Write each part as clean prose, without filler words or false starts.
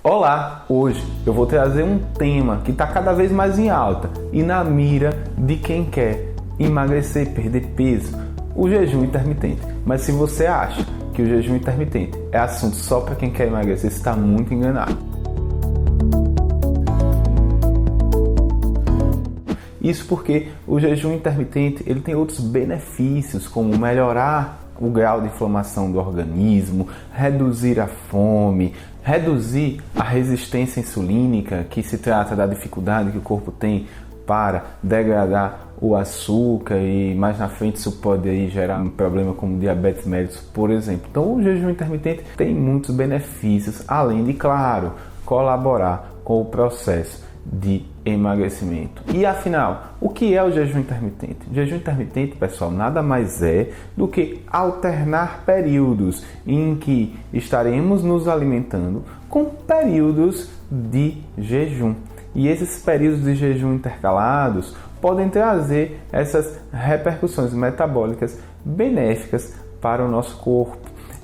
Olá! Hoje eu vou trazer um tema que está cada vez mais em alta e na mira de quem quer emagrecer, perder peso, o jejum intermitente. Mas se você acha que o jejum intermitente é assunto só para quem quer emagrecer, você está muito enganado. Isso porque o jejum intermitente ele tem outros benefícios, como melhorar o grau de inflamação do organismo, reduzir a fome, reduzir a resistência insulínica, que se trata da dificuldade que o corpo tem para degradar o açúcar e mais na frente isso pode aí gerar um problema como diabetes mellitus, por exemplo. Então o jejum intermitente tem muitos benefícios, além de, claro, colaborar com o processo de emagrecimento. E afinal, o que é o jejum intermitente? O jejum intermitente, pessoal, nada mais é do que alternar períodos em que estaremos nos alimentando com períodos de jejum. E esses períodos de jejum intercalados podem trazer essas repercussões metabólicas benéficas para o nosso corpo.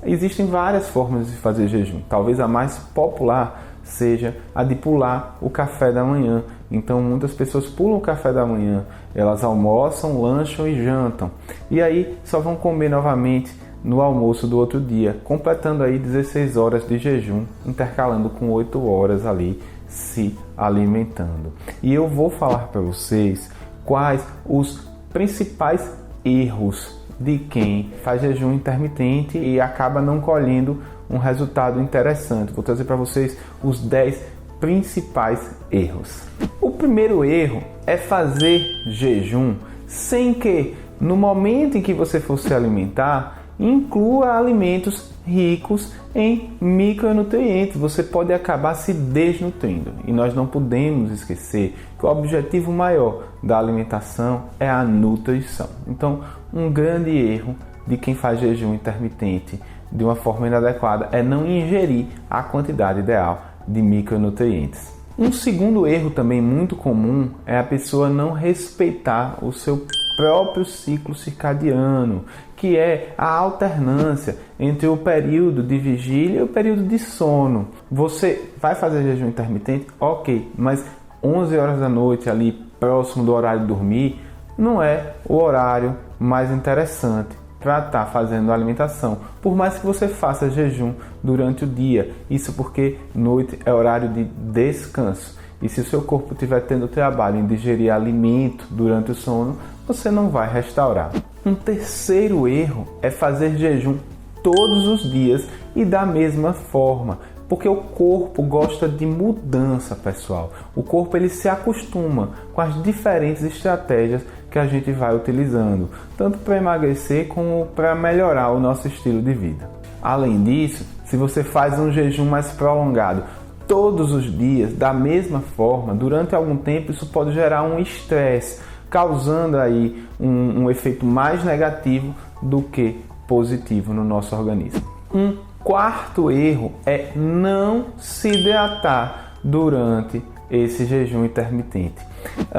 Existem várias formas de fazer jejum. Talvez a mais popular seja a de pular o café da manhã. Então muitas pessoas pulam o café da manhã, elas almoçam, lancham e jantam. E aí só vão comer novamente no almoço do outro dia, completando aí 16 horas de jejum, intercalando com 8 horas ali se alimentando. E eu vou falar para vocês quais os principais erros de quem faz jejum intermitente e acaba não colhendo um resultado interessante. Vou trazer para vocês os 10 principais erros. O primeiro erro é fazer jejum sem que, no momento em que você for se alimentar, inclua alimentos ricos em micronutrientes. Você pode acabar se desnutrindo. E nós não podemos esquecer que o objetivo maior da alimentação é a nutrição. Então, um grande erro de quem faz jejum intermitente de uma forma inadequada é não ingerir a quantidade ideal de micronutrientes. Um segundo erro também muito comum é a pessoa não respeitar o seu próprio ciclo circadiano, que é a alternância entre o período de vigília e o período de sono. Você vai fazer jejum intermitente? Ok, mas 11 horas da noite ali próximo do horário de dormir não é o horário mais interessante para estar fazendo a alimentação, por mais que você faça jejum durante o dia. Isso porque noite é horário de descanso. E se o seu corpo estiver tendo trabalho em digerir alimento durante o sono, você não vai restaurar. Um terceiro erro é fazer jejum todos os dias e da mesma forma, porque o corpo gosta de mudança, pessoal. O corpo ele se acostuma com as diferentes estratégias que a gente vai utilizando, tanto para emagrecer como para melhorar o nosso estilo de vida. Além disso, se você faz um jejum mais prolongado todos os dias, da mesma forma, durante algum tempo, isso pode gerar um estresse, causando aí um efeito mais negativo do que positivo no nosso organismo. Um quarto erro é não se hidratar durante esse jejum intermitente.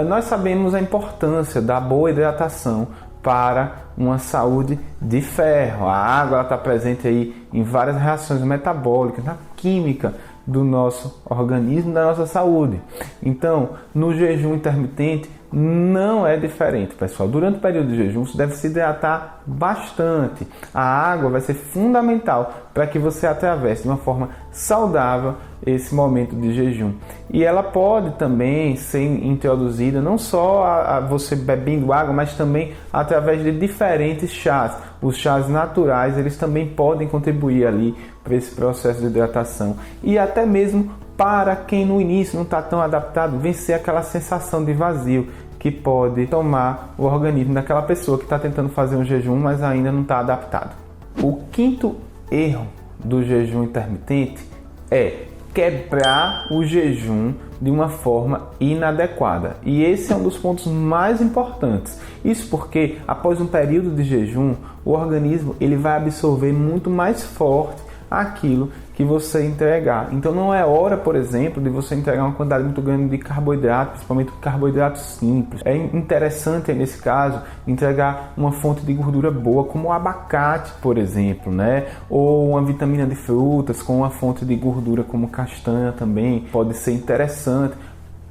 Nós sabemos a importância da boa hidratação para uma saúde de ferro. A água está presente aí em várias reações metabólicas, na química do nosso organismo, da nossa saúde. Então, no jejum intermitente não é diferente, pessoal. Durante o período de jejum, você deve se hidratar bastante. A água vai ser fundamental para que você atravesse de uma forma saudável esse momento de jejum. E ela pode também ser introduzida não só a você bebendo água, mas também através de diferentes chás. Os chás naturais, eles também podem contribuir ali para esse processo de hidratação. E até mesmo para quem no início não está tão adaptado, vencer aquela sensação de vazio que pode tomar o organismo daquela pessoa que está tentando fazer um jejum, mas ainda não está adaptado. O quinto erro do jejum intermitente é quebrar o jejum de uma forma inadequada. E esse é um dos pontos mais importantes. Isso porque após um período de jejum, o organismo ele vai absorver muito mais forte aquilo que você entregar. Então não é hora, por exemplo, de você entregar uma quantidade muito grande de carboidrato, principalmente carboidratos simples. É interessante, nesse caso, entregar uma fonte de gordura boa, como o abacate, por exemplo, né? Ou uma vitamina de frutas com uma fonte de gordura como castanha também. Pode ser interessante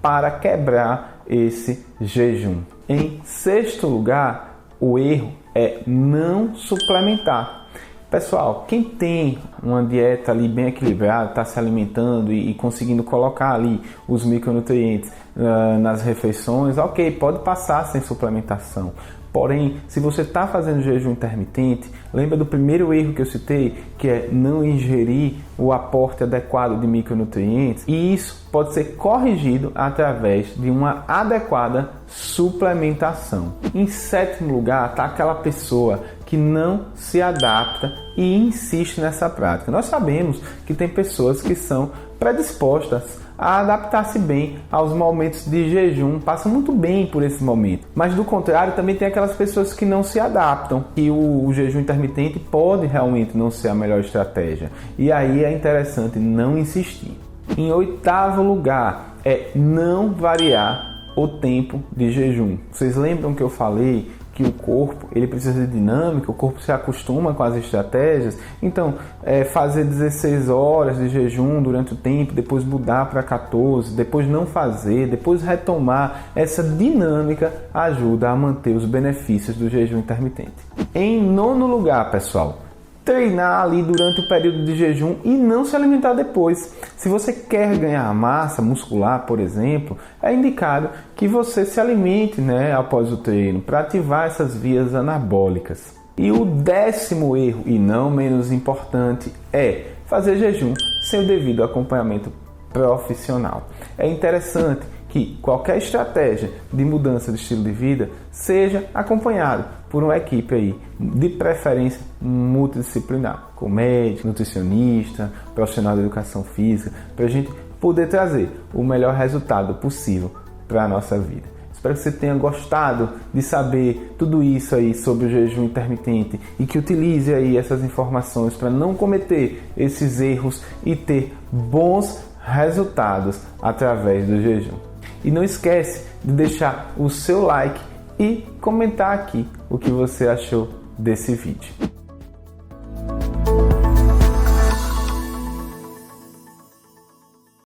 para quebrar esse jejum. Em sexto lugar, o erro é não suplementar. Pessoal, quem tem uma dieta ali bem equilibrada, está se alimentando e conseguindo colocar ali os micronutrientes nas refeições, ok, pode passar sem suplementação. Porém, se você está fazendo jejum intermitente, lembra do primeiro erro que eu citei, que é não ingerir o aporte adequado de micronutrientes? E isso pode ser corrigido através de uma adequada suplementação. Em sétimo lugar está aquela pessoa que não se adapta e insiste nessa prática. Nós sabemos que tem pessoas que são predispostas a adaptar-se bem aos momentos de jejum, passam muito bem por esse momento. Mas do contrário, também tem aquelas pessoas que não se adaptam, e o jejum intermitente pode realmente não ser a melhor estratégia. E aí é interessante não insistir. Em oitavo lugar, é não variar o tempo de jejum. Vocês lembram que eu falei que o corpo ele precisa de dinâmica, o corpo se acostuma com as estratégias, então fazer 16 horas de jejum durante o tempo, depois mudar para 14, depois não fazer, depois retomar, essa dinâmica ajuda a manter os benefícios do jejum intermitente. Em nono lugar, pessoal, treinar ali durante o período de jejum e não se alimentar depois. Se você quer ganhar massa muscular, por exemplo, é indicado que você se alimente, após o treino, para ativar essas vias anabólicas. E o décimo erro, e não menos importante, é fazer jejum sem o devido acompanhamento profissional. É interessante que qualquer estratégia de mudança de estilo de vida seja acompanhado por uma equipe aí, de preferência multidisciplinar, com médico, nutricionista, profissional de educação física, para a gente poder trazer o melhor resultado possível para a nossa vida. Espero que você tenha gostado de saber tudo isso aí sobre o jejum intermitente e que utilize aí essas informações para não cometer esses erros e ter bons resultados através do jejum. E não esquece de deixar o seu like e comentar aqui o que você achou desse vídeo.